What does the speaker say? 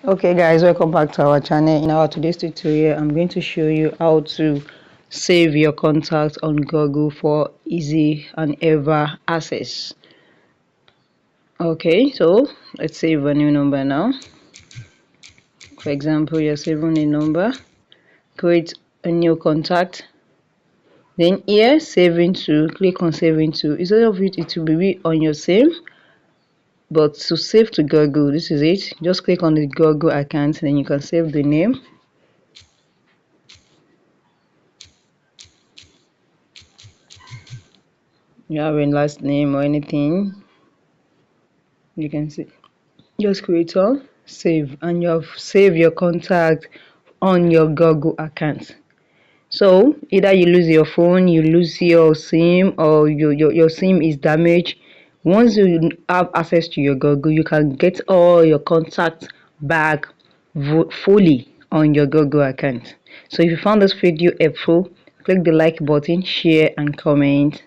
Okay guys, welcome back to our channel. In our today's tutorial, I'm going to show you how to save your contacts on Google for easy and ever access. Okay, so let's save a new number now. For example, you're saving a number, create a new contact, then here saving to, click on saving to. Instead of it will be on your same, but to save to Google, this is it. Just click on the Google account, then you can save the name. You have a last name or anything, you can see, just create on save, and you have saved your contact on your Google account. So either you lose your phone, you lose your sim, or your sim is damaged, once you have access to your Google, you can get all your contacts back fully on your Google account. So if you found this video helpful, click the like button, share and comment.